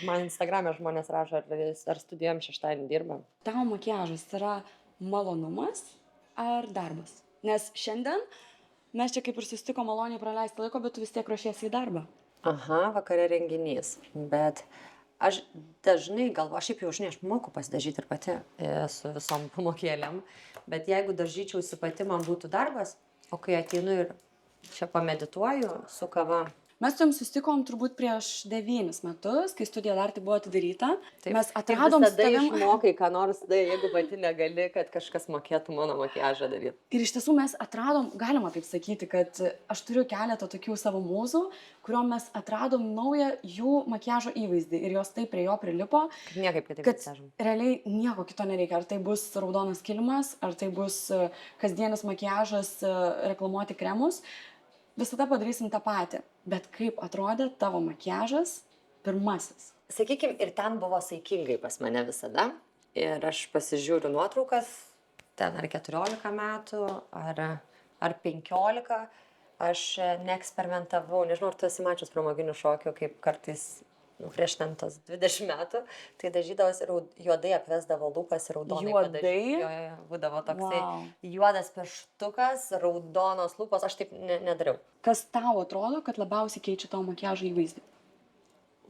Man Instagram'e žmonės rašo, ar studijuojam šeštadienį dirbam. Tavo makiažas yra malonumas ar darbas? Nes šiandien mes čia kaip ir susitiko maloniai praleisti laiko, bet tu vis tiek ruošiesi į darbą. Aha, vakare renginys. Bet aš dažnai galvoju, šiaip jau žinai, aš moku pasidažyti ir pati su visom pamokėlėm. Bet jeigu dažyčiausi pati, man būtų darbas, o kai ateinu ir čia pamedituoju su kava. Mes su jums susitikom turbūt prieš 9 metus, kai studija dar tai buvo atidaryta. Taip, Mes atradom tada tavim... išmokai, ką nors, jeigu pati negali, kad kažkas mokėtų mano makiažą daryti. Ir iš tiesų mes atradom, galima taip sakyti, kad aš turiu keletą tokių savo mūzų, kuriuom mes atradom naują jų makiažo įvaizdį ir jos taip prie jo prilipo, Niekaip kitaip kad nesidažom. realiai nieko kito nereikia. Ar tai bus raudonas kilimas, ar tai bus kasdienis makiažas, reklamuoti kremus. Visada padarysim tą patį. Bet kaip atrodė tavo makiažas pirmasis? Sakykime, ir ten buvo saikingai pas mane visada. Ir aš pasižiūriu nuotraukas, ten ar 14 metų, ar 15. Aš neeksperimentavau, nežinau, ar tu esi mačius pramoginių šokių, kaip kartais prieš ten tos 20 metų, tai dažydavos ir juodai apvesdavo lūpas ir raudonai. Juodai? Jo, būdavo toksai Wow. juodas pirštukas, raudonos lūpos, aš taip nedariau. Kas tau atrodo, kad labiausiai keičia tavo makiažo įvaizdį?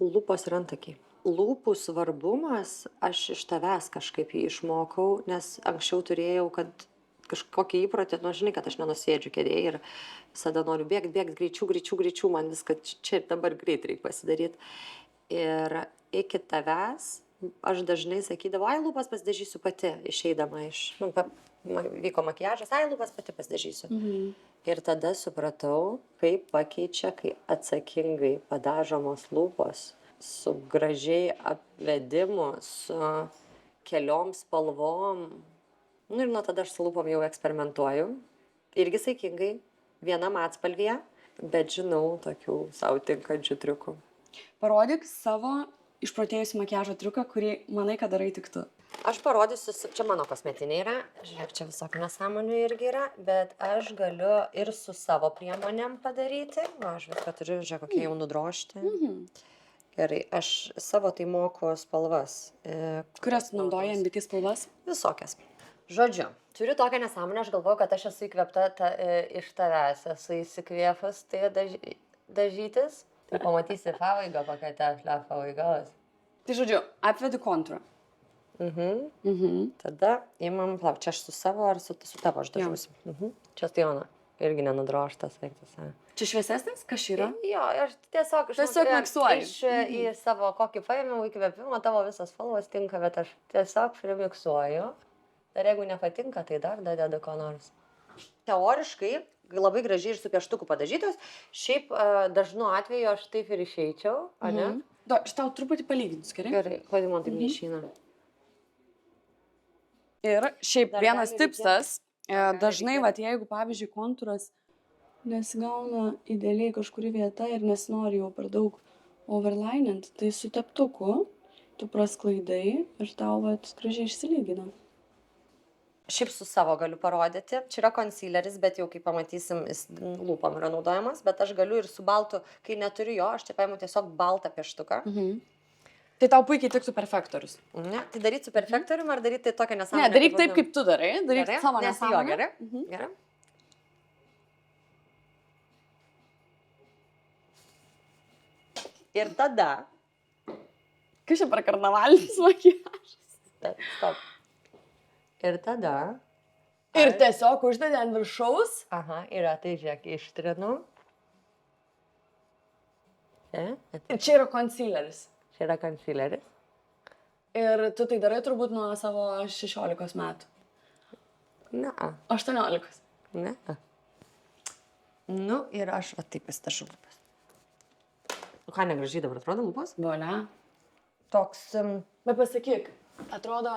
Lūpos ir antakiai. Lūpų svarbumas, aš iš tavęs kažkaip jį išmokau, nes anksčiau turėjau, kad kažkokį įprotį, žinai, kad aš nenusėdžiu kėdėje ir visada noriu bėgti greičiau, man viską čia ir dabar greit reikia pasidaryti. Ir iki tavęs aš dažnai sakydavau, ai, lūpas pasidažysiu pati, išeidama iš, vyko makiažas, ai, lūpas pati pasidažysiu. Ir tada supratau, kaip pakeičia, kai atsakingai padažomos lūpos, su gražiai apvedimu, su keliom spalvom. Ir nuo tada aš su lūpom jau eksperimentuoju. Irgi saikingai, vienam atspalvyje, bet žinau tokių savo tinkančių triukų. Parodyk savo išprotėjusi makiažo triuką, kurį manai, kad darai tik tu. Aš parodysiu, čia mano kosmetiniai yra, žiūrėk, čia visokių nesąmonių irgi yra, bet aš galiu ir su savo priemonėm padaryti. Aš viską turiu, žiūrėk, kokie jau nudrošti. Gerai, aš savo tai moku spalvas. Kurias naudoji NBT spalvas? Visokias. Žodžiu, turiu tokią nesąmonę, aš galvoju, kad aš esu įkvėpta iš tavęs, esu įsikvėpus tai dažytis. Tai pamatysi favaigą, kokia ta favaigalas. Tai žodžiu, apvedi kontūrą. Tada imam, čia aš su savo ar su tavo aš dažuosi. Čia Stijona, irgi nenudroštas veiktas. Čia šviesesnis, kas yra? Jo, aš tiesiog miksuoji. Į savo kokį paėmiau įkvėpimą, tavo visas spalvos tinka, bet aš tiesiog primiksuoju. Dar jeigu nepatinka, tai dar dedu ko nors. Teoriškai labai gražiai ir su pieštuku padažytos. Šiaip dažnu atveju aš taip ir išeičiau, ar ne? Aš tau truputį palyginsiu, gerai? Gerai, kodėl man taip neišeina? Ir šiaip Dar vienas gali tipsas, dažnai, jeigu, pavyzdžiui, kontūras nesigauna idealiai kažkuri vieta ir nesinori jau per daug overlinint, tai su teptuku tu prasklaidai ir tau gražiai išsilygina. Šiaip su savo galiu parodyti. Čia yra concealeris, bet jau kaip pamatysim, jis lūpom yra naudojamas, bet aš galiu ir su baltu, kai neturiu jo, aš čia paimu tiesiog baltą pieštuką. Tai tau puikiai tiktų perfektorius. Ne, tai daryti su perfektorium ar daryti tokią nesąmonę? Ne, daryk taip, kaip tu darai. Daryk savo nesąmonę. Gerai. Gerai. Ir tada... Kas čia per karnavalinis makiažas? Stop. Ir tada... Ir tiesiog uždedi ant viršaus. Aha, yra, tai žiūrėk, ištrinu. Čia yra concealeris. Čia yra concealeris. Ir tu tai darai turbūt nuo savo 16 metų. Ne. 18. Ne. Nu, ir aš taip įstažu lūpas. O ką negražiai dabar atrodo lūpas? Volia. Toks... Bet pasakyk, atrodo...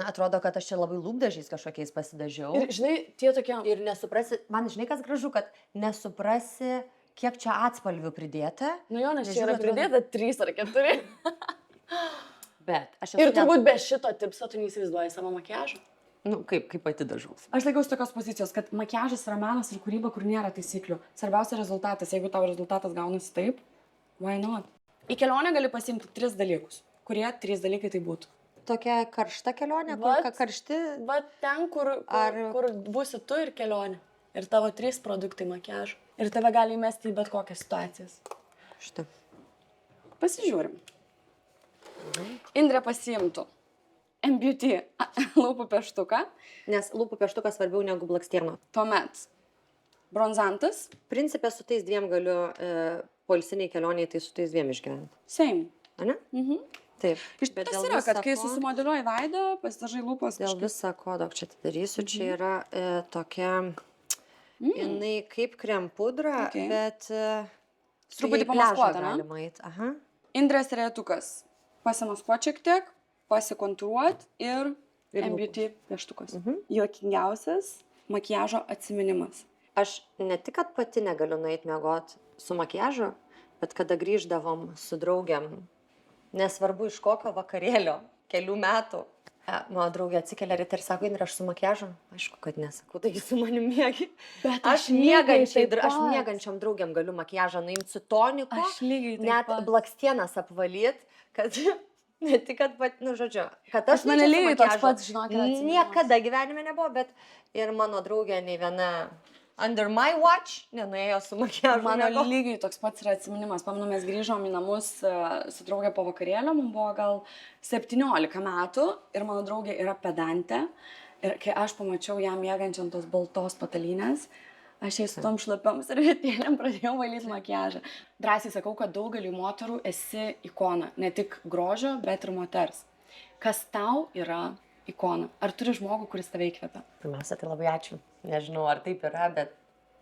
Atrodo, kad aš čia labai lūpdažiais kažkokiais pasidažiau. Ir žinai, tie tokie... Ir nesuprasi, man žinai, kas gražu, kad nesuprasi, kiek čia atspalvių pridėta. Nu jo, nes čia yra pridėta 3 ar 4. Bet aš Ir turbūt be šito tipso tu neįsivaizduoji savo makiažą. Nu, kaip pati dažausi. Aš laikausi tokios pozicijos, kad makiažas yra menas ir kūryba, kur nėra taisyklių. Svarbiausia rezultatas. Jeigu tavo rezultatas gaunasi taip, why not? Į kelionę gali pasiimti 3 dalykus. Kurie 3 dalykai tai būtų? Tokia karšta kelionė, kur Vat. karšti. Va ten, kur būsi tu ir kelionė. Ir tavo 3 produktai makiažo. Ir tave gali įmesti į bet kokias situacijas. Štai. Pasižiūrim. Indrė pasiimtų M-Beauty lūpų pieštuką. Nes lūpų pieštukas svarbiau negu blakstiena. Tuomet bronzantas. Principė su tais 2 galiu poilsiniai kelioniai, tai su tais 2 išgyventi. Same. Ane? Mhm. Taip. Iš Bet tas dėl yra, kad visa kai ko- susimodeliuoji veidą, pasidažai lūpas. Dėl viso ko, daug čia atidarysiu, čia yra tokia, jinai kaip krem pudra, Okay. bet su Truputį ja į pliažą pamaskuota, ne? galima eit. Aha. Indrės rėtukas. Pasimaskuot šiek tiek, pasikontūruot ir Ir M-Beauty pieštukas. Mhm. Juokingiausias makiažo atsiminimas. Aš ne tik, kad pati negaliu nueiti miegot su makiažu, bet kada grįždavom su draugiam, nesvarbu iš kokio vakarėlio, kelių metų, mano draugė atsikelia ryte ir sako, Indrė, aš su makiažu? Aišku, kad nesakau, taigi su manim miegi. Bet Aš miegančiam draugiam galiu makiažą nuimti su toniku, Aš lygiai taip net pat. blakstienas apvalyt, kad ne tik, kad, nu, žodžiu, kad Pas aš mane neičiau su lygiai toks makiažu. pats, žinok, yra atsiminimas. Niekada gyvenime nebuvo, bet ir mano draugė nei viena under my watch nenuėjo su makiažu. Mano miegot. lygiai toks pats yra atsiminimas. Pamenu, mes grįžom į namus su draugė po vakarėlio, mums buvo gal 17 metų ir mano draugė yra pedantė. Ir kai aš pamačiau ją miegančią ant tos baltos patalynės, aš jai su tom šlapiom servetėlėm pradėjau valyti makiažą. Drąsiai sakau, kad daugeliu moterų esi ikona. Ne tik grožio, bet ir moters. Kas tau yra ikona? Ar turi žmogų, kuris tave įkvepia? Pirmiausia, tai labai ačiū. Nežinau, ar taip yra, bet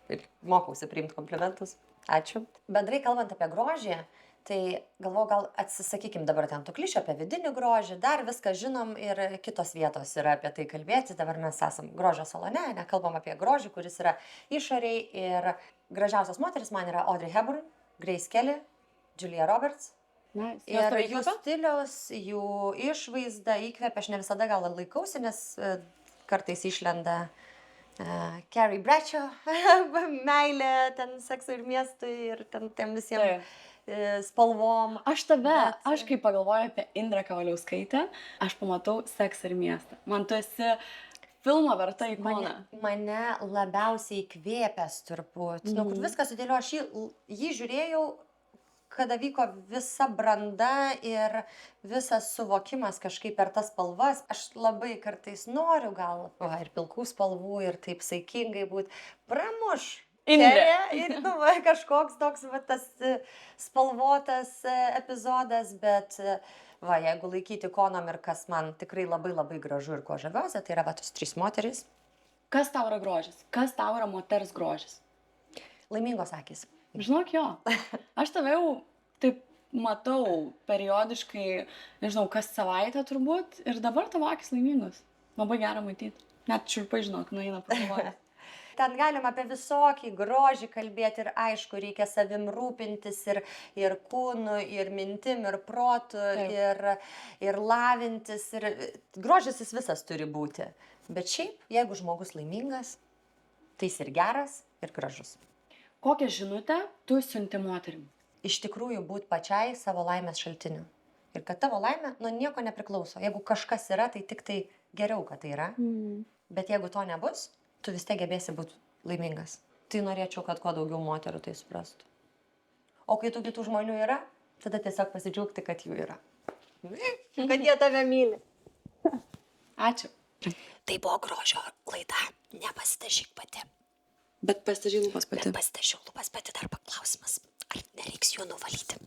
ir mokausi priimti komplimentus. Ačiū. Bendrai kalbant apie grožį, tai galvoju, gal atsisakykim dabar ten tų klišių apie vidinį grožį, dar viską žinom ir kitos vietos yra apie tai kalbėti. Dabar mes esam grožio salone, nekalbam apie grožį, kuris yra išoriai ir gražiausios moteris man yra Audrey Hepburn, Grace Kelly, Julia Roberts. Nice. Ir jų stiliaus, jų išvaizda įkvepia, aš ne visada gal laikausi, nes kartais išlenda Carrie Bradshaw, meilė, ten seksui ir miestui ir ten visiems spalvom. Aš kai pagalvoju apie Indrę Kavaliauskaitę, aš pamatau Seksą ir miestą. Man tu esi filmo verta ikona. Mane labiausiai įkvėpęs turbūt. Nu, kur viską sudėlio, aš jį žiūrėjau, kada vyko visa branda ir visas suvokimas kažkaip per tas spalvas. Aš labai kartais noriu gal ir pilkų spalvų ir taip saikingai būti. Pramuš. Indrė. Ir kažkoks toks tas spalvotas epizodas, bet jeigu laikyti ikonom ir kas man tikrai labai labai gražu ir ko žaviuosi, tai yra tos 3 moterys. Kas tau yra grožis? Kas tau yra moters grožis? Laimingos akys. Žinok, jo. Aš tave jau taip matau periodiškai, nežinau, kas savaitę turbūt, ir dabar tavo akis laimingos. Labai gera matyti. Net šiurpai, žinok, nueina pagalvoti. Ten galima apie visokį grožį kalbėti ir aišku, reikia savim rūpintis ir kūnu, ir mintim, ir protu, ir lavintis. Ir grožis jis visas turi būti. Bet šiaip, jeigu žmogus laimingas, tai jis ir geras, ir gražus. Kokią žinutę tu siunti moterim? Iš tikrųjų būti pačiai savo laimės šaltiniu. Ir kad tavo laimė nuo nieko nepriklauso. Jeigu kažkas yra, tai tik tai geriau, kad tai yra. Bet jeigu to nebus, tu vis tiek gebėsi būti laimingas. Tai norėčiau, kad kuo daugiau moterų tai suprastų. O kai tų kitų žmonių yra, tada tiesiog pasidžiaugti, kad jų yra. Kad jie tave myli. Ačiū. Tai buvo grožio laida. Nepasidažyk pati. Bet pasidažy lūpas pati. Pasidažiau lūpas pati, dar paklausimas. Ar nereiks jų nuvalyti?